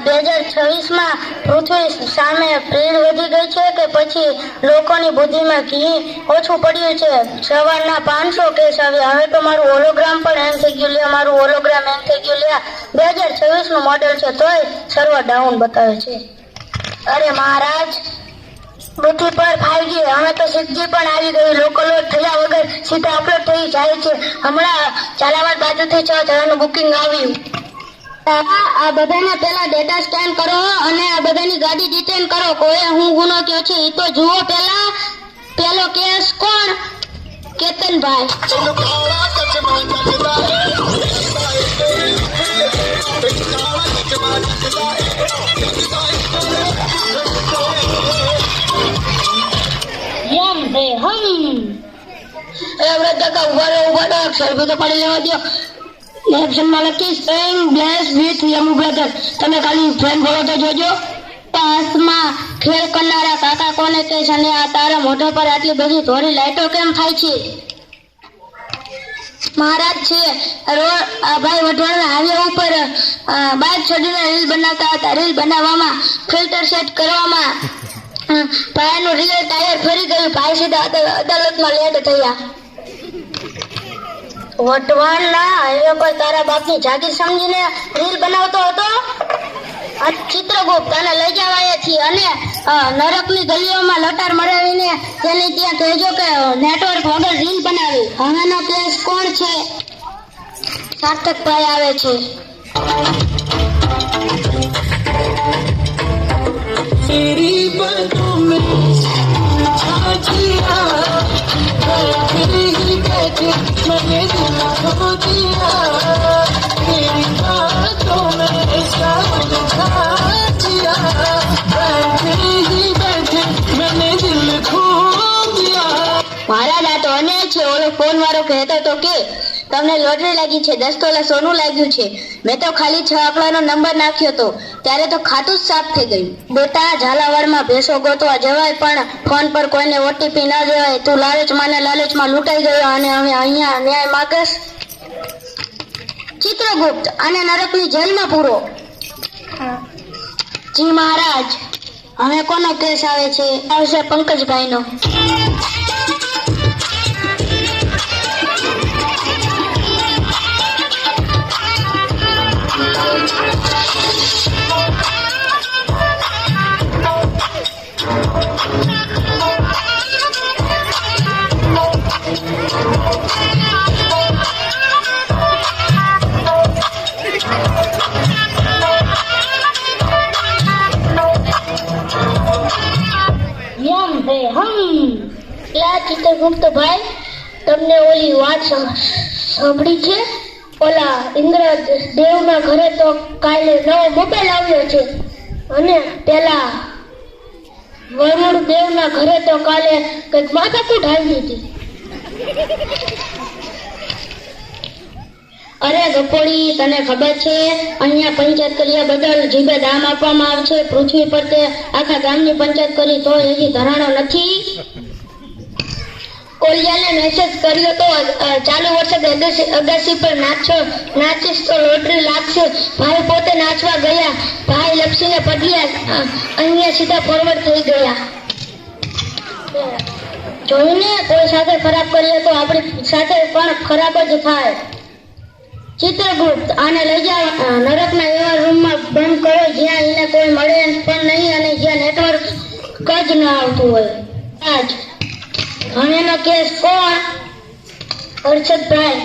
2026 પૃથ્વી સામે પ્રેર વધી ગઈ છે કે પછી લોકોની બુદ્ધિમાં ઘી ઓછું પડ્યું છે? સવારના 500 કેસ આવ્યા. હવે તો મારું હોલોગ્રામ પણ હેંગ થઈ ગયું લ્યા. મારું હોલોગ્રામ હેંગ થઈ ગયું લ્યા. 2026 નું મોડેલ છે તોય સર્વર ડાઉન બતાવે છે. અરે મહારાજ, પૃથ્વી પર 5G હવે તો 6G પણ આવી ગયું. લોકો લોડ થયા વગર સીધા અપલોડ થઈ જાય છે. હમણાં ઝાલાવાડ બાજુથી 6 જણાનું બુકિંગ આવ્યું. આ બધાને પેલા ડેટા સ્કેન કરો અને આ બધાની ગાડી ડિટેન કરો. કોઈ હું ગુનો કર્યો છે એ તો જુઓ. પેલો કેસ કોણ? કેતનભાઈ. તમે ખાલી ફ્રેન્ડ બોલો તો જોજો. પાસમાં ખેલ કરનારા કાકા કોને કહે છે? અને આ તારા મોઢા પર આટલી બધી ધોળી લાઈટો કેમ થાય છે? મહારાજ છે ભાઈ વઢવાણના હાઈવે ઉપર બાઇક ચડીને રીલ બનાવતા હતા. રીલ બનાવવામાં ફિલ્ટર સેટ કરવામાં ભાઈનું રિયર ટાયર ફરી ગયું. ભાઈ સીધા અદાલતમાં લેટ થયા. વઢવાણના હાઈવે પર તારા બાપની જાગીર સમજીને રીલ બનાવતો હતો. આ ચિત્રગુપ્ત અને લઈ જવાય છીએ અને નરકની ગલીઓમાં લટાર મરાવીને તેની ત્યાં કહેજો કે નેટવર્ક વગર રીલ બનાવી. હવેનો કેસ કોણ છે? સાર્થકભાઈ આવે છે. મારા દાંતો અને છે. ઓલો ફોન વાળો કહેતો તો કે તમને લોટરી લાગી છે, 10 તોલા સોનું લાગ્યું છે. મેં તો ખાલી 6 આંકડાનો નંબર નાખ્યો તો ત્યારે તો ખાતું જ સાફ થઈ ગયું. બેટા, ઝાલાવાડમાં ભેંસો ગોતવા જવાય પણ ફોન પર કોઈને ઓટીપી ના દેવાય. તું લાલચમાં લૂંટાઈ ગયો અને હવે અહીંયા ન્યાય માગસ. ચિત્રગુપ્ત અને નરકની જેલમાં પૂરો. જી મહારાજ. હવે કોનો કેસ આવે છે? આવશે પંકજભાઈનો. ચિત્રગુપ્ત ભાઈ, તમને ઓલી વાત સાંભળી છે? ઓલા ઇન્દ્રદેવના ઘરે તો કાલે નવો મોબાઈલ આવ્યો છે અને પેલા વરુણ દેવના ઘરે તો કાલે કઈક માથાકૂટ આવી હતી. અરે ગપોડી, તને ખબર છે અહીંયા પંચાયત કર્યા બદલ જીભે દામ આપવામાં આવશે? પૃથ્વી પર તે આખા ગામની પંચાયત કરી તો હજી ધરાણો નથી. કોલિયાને મેસેજ કર્યો તો ચાલુ વર્ષે અગાસી પર નાચીશ તો લોટરી લાગશે. ભાઈ પોતે નાચવા ગયા. ભાઈ લપસીને પડ્યા. અહીંયા સીધા ફોરવર્ડ થઈ ગયા. જોઈને કોઈ સાથે ખરાબ કરીએ તો આપણી સાથે પણ ખરાબ જ થાય. ચિત્રગુપ્ત, આને લઈ જાઓ નરકના એવા રૂમમાં બંધ કરો જ્યાં એને કોઈ મળે પણ નહીં અને જ્યાં નેટવર્ક જ ન આવતું હોય. આજ હવેનો કેસ કોણ? હર્ષદભાઈ.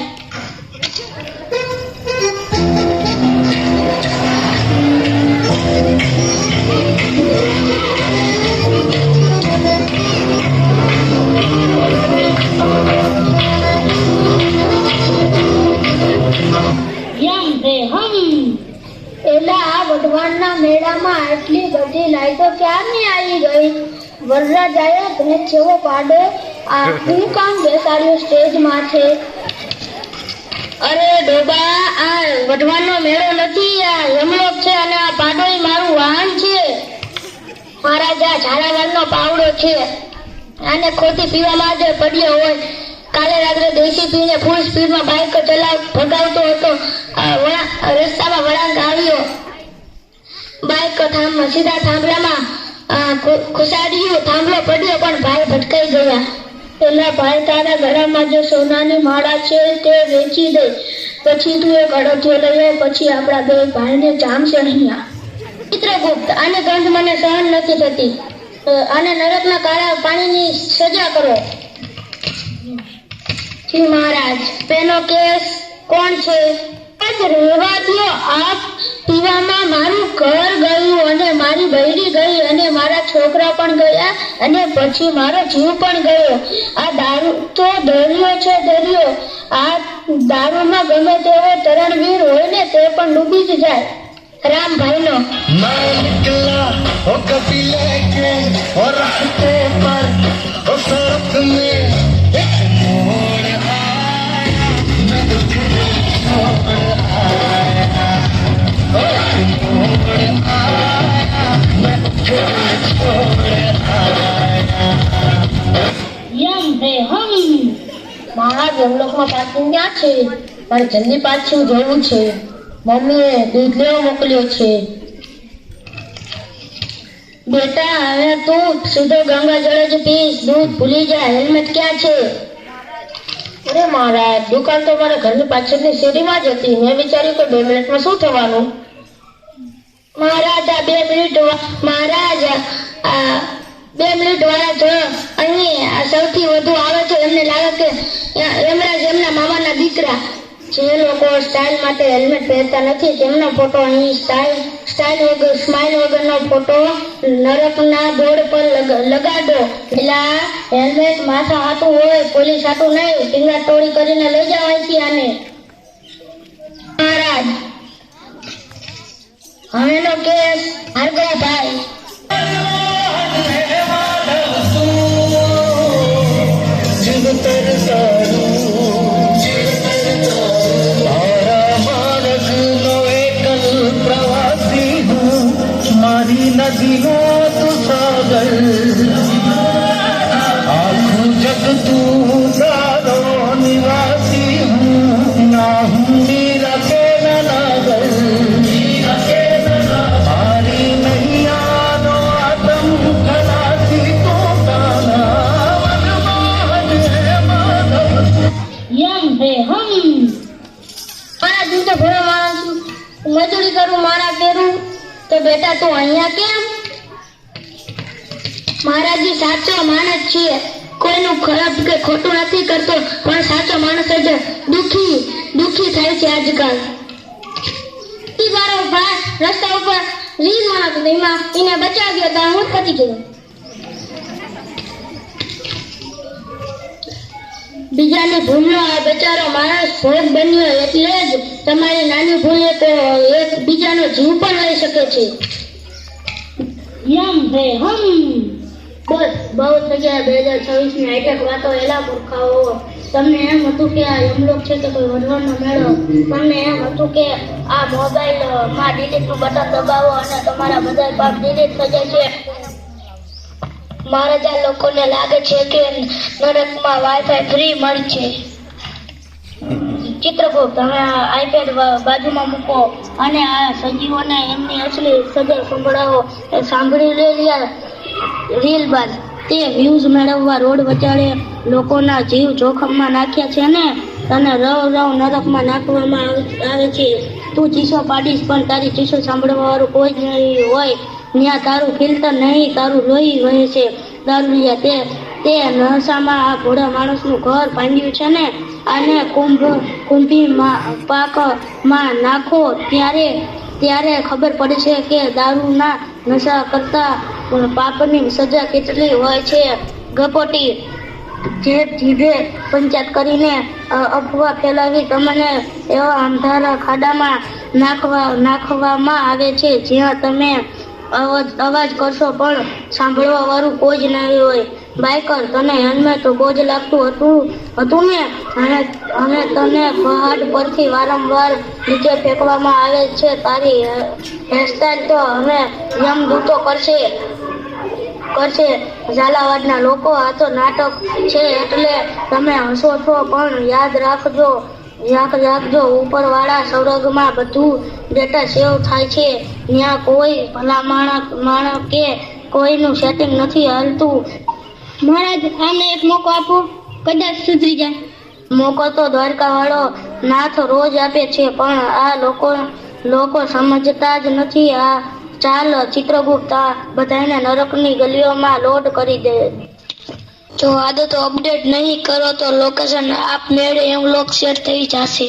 એલા, આ વઢવાણના મેળામાં આટલી બધી લાઈટો ક્યારની આવી ગઈ? વરરાજાએ ભેંસ જેવો પાડો આખું કામ બેસાડ્યું સ્ટેજમાં છે. અરે ડોબા, આ વઢવાણનો મેળો નથી, આ યમલોક છે અને આ પાડો મારું વાહન છે. મહારાજા ઝાલાવાડનો પાવડો છે. આને ખોટી પીવામાં જ પડ્યો હોય. કાલે રાત્રે દેશી પીને ફૂલ સ્પીડમાં બાઇક ભગાવતો હતો. રસ્તામાં વળાંક આવ્યો. આમ સીધા થાંભલામાં ખુસાડ્યું. થાંભલો પડ્યો પણ ભાઈ ભટકાઈ ગયા. પેલા ભાઈ, તારા ગળામાં જે સોનાની માળા છે તે વેચી દે, પછી તું એક અડધ્યો લઈ આવ, પછી આપણા બે ભાઈને જામશે અહીંયા. ચિત્રગુપ્ત, આની ગંધ મને સહન નથી થતી. આને નરકના કાળા પાણીની સજા કરો. જી મહારાજ. પેનો કેસ કોણ છે? રહેવા દો. આપ પીવામાં મારું ઘર ગયું અને મારી બૈરી ગઈ અને મારા છોકરા પણ ગયા અને પછી મારો જીવ પણ ગયો. આ દારૂ તો દરિયો છે, દરિયો. આ દારૂમાં ગમે તેવો તરણવીર હોય ને તે પણ ડૂબી જ જાય. રામભાઈનો મહારાજ, યમલોકમાં પાછું ક્યાં છે? મારે જલ્દી પાછું જવું છે. મમ્મીએ દૂધ લેવા મોકલ્યો છે. બેટા, હવે તું સીધો ગંગા જળ જ પીશ. દૂધ ભૂલી જા. હેલ્મેટ ક્યાં છે? અરે મહારાજ, દુકાન તો મારા ઘરની પાછળની શેરીમાં જ હતી. મેં વિચાર્યું કે 2 મિનિટમાં શું થવાનું. મહારાજ, આ 2 મિનિટ મહારાજ, આ 2 મિનિટ વાળા જો અહીં સૌથી વધુ આવે છે. એમને લાગે કે એમના જ એમના મામાના દીકરા. જે લોકો સ્ટાઇલ માટે હેલ્મેટ પહેરતા નથી તેમનો ફોટો અહીં સ્માઇલ વગરનો ફોટો નરકના બોર્ડ પર લગાડો. પેલા હેલ્મેટ માથા હાથું હોય, પોલીસ હાથું નહીં. ટીંગા ટોળી કરીને લઈ જાવ અહીંથી આને. મહારાજ, હવેનો કેસ હારગા ભાઈ. મારી નદીનો તું સાગર, આખું જગ તું તારો નિવાસી હું. ના હું મીરા કે નાગર, મારી નૈયાનો આદમ ખલાસી તો તારા વનમાં હે માધવ. યમ હે હમ. મારા દિલ તો ભરો માણસ છું. મજૂરી કરું, મારા કેરું. તો બેટા તું અહીંયા કેમ? મહારાજજી, સાચો માણસ છીએ. કોઈનું ખરાબ કે ખોટું નથી કરતો, પણ સાચો માણસ જ દુખી થાય છે આજકાલ. રસ્તા ઉપર રીલ માણસ એમાં એને બચાવ્યો તો હું જ પતી ગયો. બીજાની ભૂલનો આ બચારો માણસ ભોગ બન્યો, એટલે જ તમારી નાની ભૂલે તો એક બીજાનો જીવ પણ લઈ શકે છે. યમ હે હમ. બસ બહુ થઈ ગયા 2026 ની હાઈટેક વાતો. એલા મૂર્ખાઓ, તમને એમ હતું કે આ યમલોક છે કે કોઈ વઢવાનો મેળો. તમને એમ હતું કે આ મોબાઈલમાં ડિલીટનું બટન દબાવો અને તમારા બધા પાપ ડિલીટ થઈ જાય છે. મારા જ્યાં લોકોને લાગે છે કે નરકમાં વાઈફાઈ ફ્રી મળશે. ચિત્રગુપ્ત, તમે આઈપેડ બાજુમાં મૂકો અને આ સજીવોને એમની અસલી સજા સંભળાવો. સાંભળી લેલિયા રીલ બાદ તે વ્યૂઝ મેળવવા રોડ વચાડે લોકોના જીવ જોખમમાં નાખ્યા છે ને તને રવ નરકમાં નાખવામાં આવે છે. તું ચીસો પાડીશ પણ તારી ચીસો સાંભળવા વાળું કોઈ જ નહીં હોય. ત્યાં તારું ફિલ્ટર નહીં, તારું લોહી વહે છે. દારૂડિયા, તે નશામાં આ ભોળા માણસનું ઘર ભાંગ્યું છે ને. આને કુંભી પાકમાં નાખો ત્યારે ખબર પડે છે કે દારૂના નશા કરતા પાપની સજા કેટલી હોય છે. ગપોટી, જે જીભે પંચાયત કરીને અફવા ફેલાવી તમને એવા અંધારા ખાડામાં નાખવામાં આવે છે જ્યાં તમે અવાજ કરશો પણ સાંભળવા વાળું કોઈ જ નહીં હોય. બાઈકર, તને હેલ્મેટ બોજ લાગતું હતું ને. અને તને પહાડ પરથી વારંવાર નીચે ફેંકવામાં આવે છે. તારી હેરસ્ટાઈલ તો હવે યમદૂતો કરશે. ઝાલાવાડના લોકો, આ તો નાટક છે એટલે તમે હસો છો, પણ યાદ રાખજો યાદ રાખજો, ઉપરવાળા સ્વર્ગમાં બધું ડેટા સેવ થાય છે. ત્યાં કોઈ ભલા માણસ કે કોઈનું સેટિંગ નથી હાલતું. મહારાજ આમને એક મોકો આપો, કદાચ સુધરી જાય. મોકો તો દ્વારકાવાળો નાથ રોજ આપે છે, પણ આ લોકો સમજતા જ નથી. આ ચાલ ચિત્રગુપ્ત આ બધાને નરકની ગલીઓમાં લોડ કરી દે. જો આદતો અપડેટ નહીં કરો તો લોકેશન આપમેળે એમ લોક સેટ થઈ જશે.